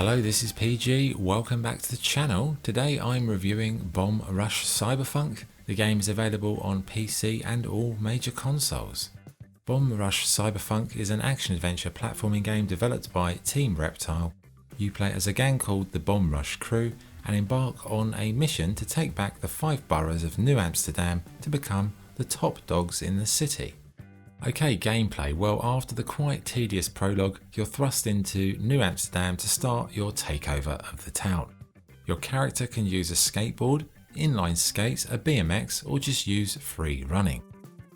Hello, this is PG, welcome back to the channel. Today I'm reviewing Bomb Rush Cyberfunk. The game is available on PC and all major consoles. Bomb Rush Cyberfunk is an action-adventure platforming game developed by Team Reptile. You play as a gang called the Bomb Rush Crew and embark on a mission to take back the 5 boroughs of New Amsterdam to become the top dogs in the city. Okay, gameplay. Well, after the quite tedious prologue, you're thrust into New Amsterdam to start your takeover of the town. Your character can use a skateboard, inline skates, a BMX, or just use free running.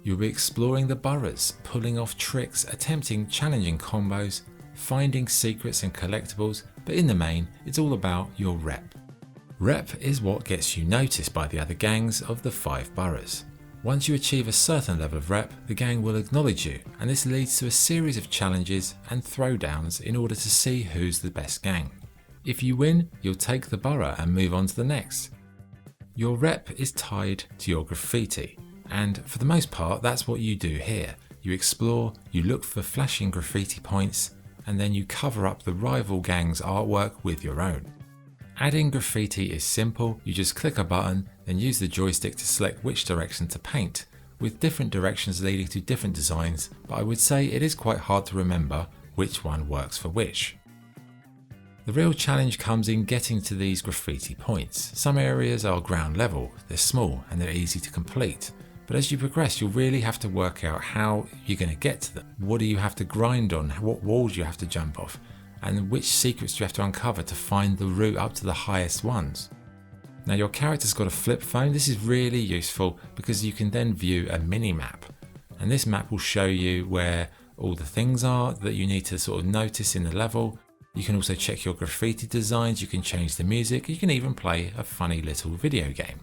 You'll be exploring the boroughs, pulling off tricks, attempting challenging combos, finding secrets and collectibles, but in the main, it's all about your rep. Rep is what gets you noticed by the other gangs of the 5 boroughs. Once you achieve a certain level of rep, the gang will acknowledge you, and this leads to a series of challenges and throwdowns in order to see who's the best gang. If you win, you'll take the borough and move on to the next. Your rep is tied to your graffiti, and for the most part that's what you do here. You explore, you look for flashing graffiti points, and then you cover up the rival gang's artwork with your own. Adding graffiti is simple, you just click a button, then use the joystick to select which direction to paint, with different directions leading to different designs, but I would say it is quite hard to remember which one works for which. The real challenge comes in getting to these graffiti points. Some areas are ground level, they're small and they're easy to complete, but as you progress you'll really have to work out how you're going to get to them. What do you have to grind on, what walls you have to jump off, and which secrets do you have to uncover to find the route up to the highest ones. Now your character's got a flip phone. This is really useful because you can then view a mini map, and this map will show you where all the things are that you need to sort of notice in the level. You can also check your graffiti designs, you can change the music, you can even play a funny little video game.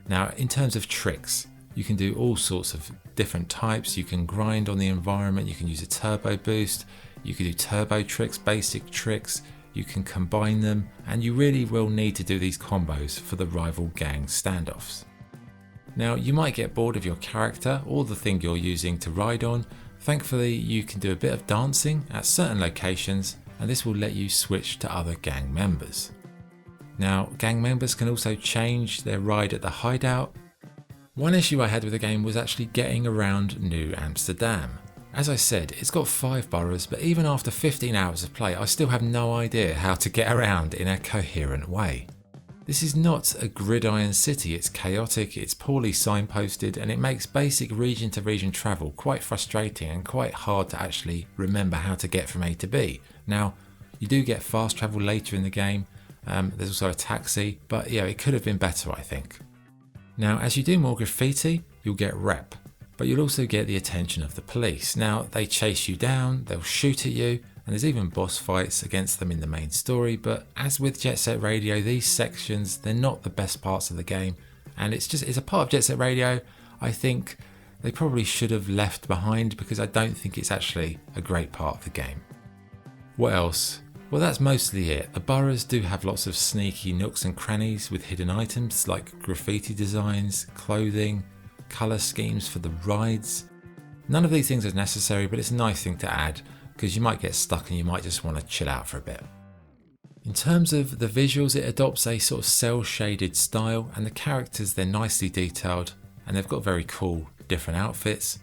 Now in terms of tricks, you can do all sorts of different types. You can grind on the environment, you can use a turbo boost, you can do turbo tricks, basic tricks, you can combine them, and you really will need to do these combos for the rival gang standoffs. Now you might get bored of your character or the thing you're using to ride on. Thankfully you can do a bit of dancing at certain locations, and this will let you switch to other gang members. Now gang members can also change their ride at the hideout. One issue I had with the game was actually getting around New Amsterdam. As I said, it's got 5 boroughs, but even after 15 hours of play, I still have no idea how to get around in a coherent way. This is not a gridiron city, it's chaotic, it's poorly signposted, and it makes basic region to region travel quite frustrating and quite hard to actually remember how to get from A to B. Now, you do get fast travel later in the game, there's also a taxi, but yeah, it could have been better I think. Now, as you do more graffiti, you'll get rep. But you'll also get the attention of the police. Now they chase you down, they'll shoot at you, and there's even boss fights against them in the main story, but as with Jet Set Radio, these sections, they're not the best parts of the game, and it's a part of Jet Set Radio I think they probably should have left behind because I don't think it's actually a great part of the game. What else? Well, that's mostly it. The boroughs do have lots of sneaky nooks and crannies with hidden items like graffiti designs, clothing, colour schemes for the rides. None of these things are necessary, but it's a nice thing to add because you might get stuck and you might just want to chill out for a bit. In terms of the visuals, it adopts a sort of cel shaded style, and the characters, they're nicely detailed and they've got very cool different outfits.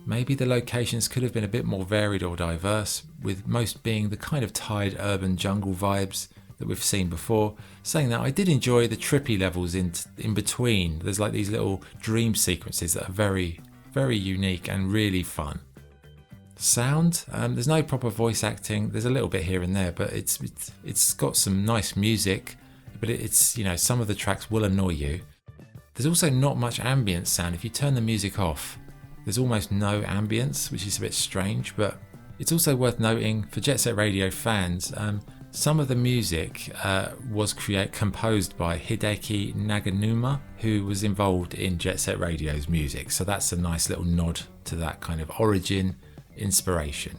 Maybe the locations could have been a bit more varied or diverse, with most being the kind of tired urban jungle vibes that we've seen before. Saying that, I did enjoy the trippy levels in between. There's like these little dream sequences that are very, very unique and really fun. Sound, there's no proper voice acting. There's a little bit here and there, but it's got some nice music, but it's, you know, some of the tracks will annoy you. There's also not much ambient sound. If you turn the music off, there's almost no ambience, which is a bit strange, but it's also worth noting for Jet Set Radio fans, some of the music was composed by Hideki Naganuma, who was involved in Jet Set Radio's music, so that's a nice little nod to that kind of origin inspiration.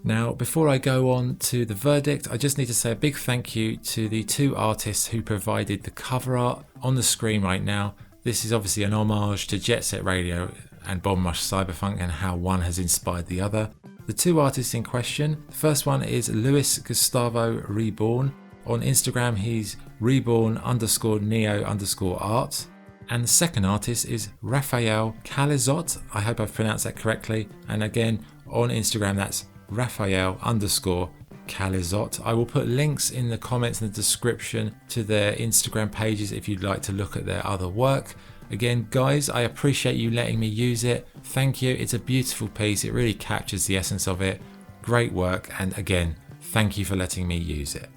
Now, before I go on to the verdict, I just need to say a big thank you to the 2 artists who provided the cover art on the screen right now. This is obviously an homage to Jet Set Radio and Bomb Rush Cyberfunk and how one has inspired the other. The two artists in question, the first one is Luís Gustavo Reborn. On Instagram he's reborn_neo_art. And the second artist is Rafael Calizot. I hope I've pronounced that correctly. And again, on Instagram that's Rafael_Calizot. I will put links in the comments and the description to their Instagram pages if you'd like to look at their other work. Again, guys, I appreciate you letting me use it. Thank you. It's a beautiful piece. It really captures the essence of it. Great work. And again, thank you for letting me use it.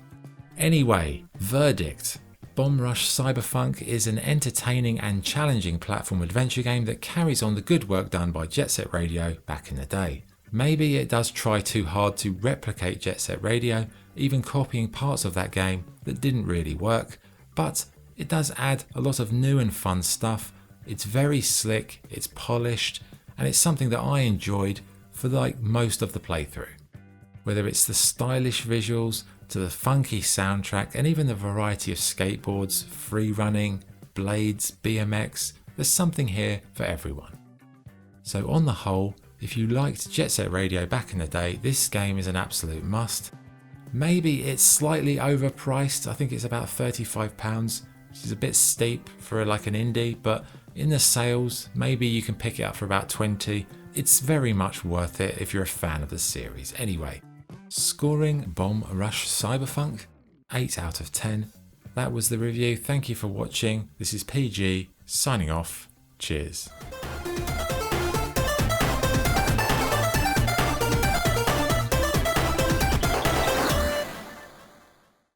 Anyway, verdict. Bomb Rush Cyberfunk is an entertaining and challenging platform adventure game that carries on the good work done by Jet Set Radio back in the day. Maybe it does try too hard to replicate Jet Set Radio, even copying parts of that game that didn't really work, but it does add a lot of new and fun stuff. It's very slick, it's polished, and it's something that I enjoyed for like most of the playthrough. Whether it's the stylish visuals, to the funky soundtrack, and even the variety of skateboards, free running, blades, BMX, there's something here for everyone. So on the whole, if you liked Jet Set Radio back in the day, this game is an absolute must. Maybe it's slightly overpriced, I think it's about £35, which is a bit steep for like an indie, but in the sales, maybe you can pick it up for about 20. It's very much worth it if you're a fan of the series. Anyway, scoring Bomb Rush Cyberfunk, 8 out of 10. That was the review. Thank you for watching. This is PG, signing off. Cheers.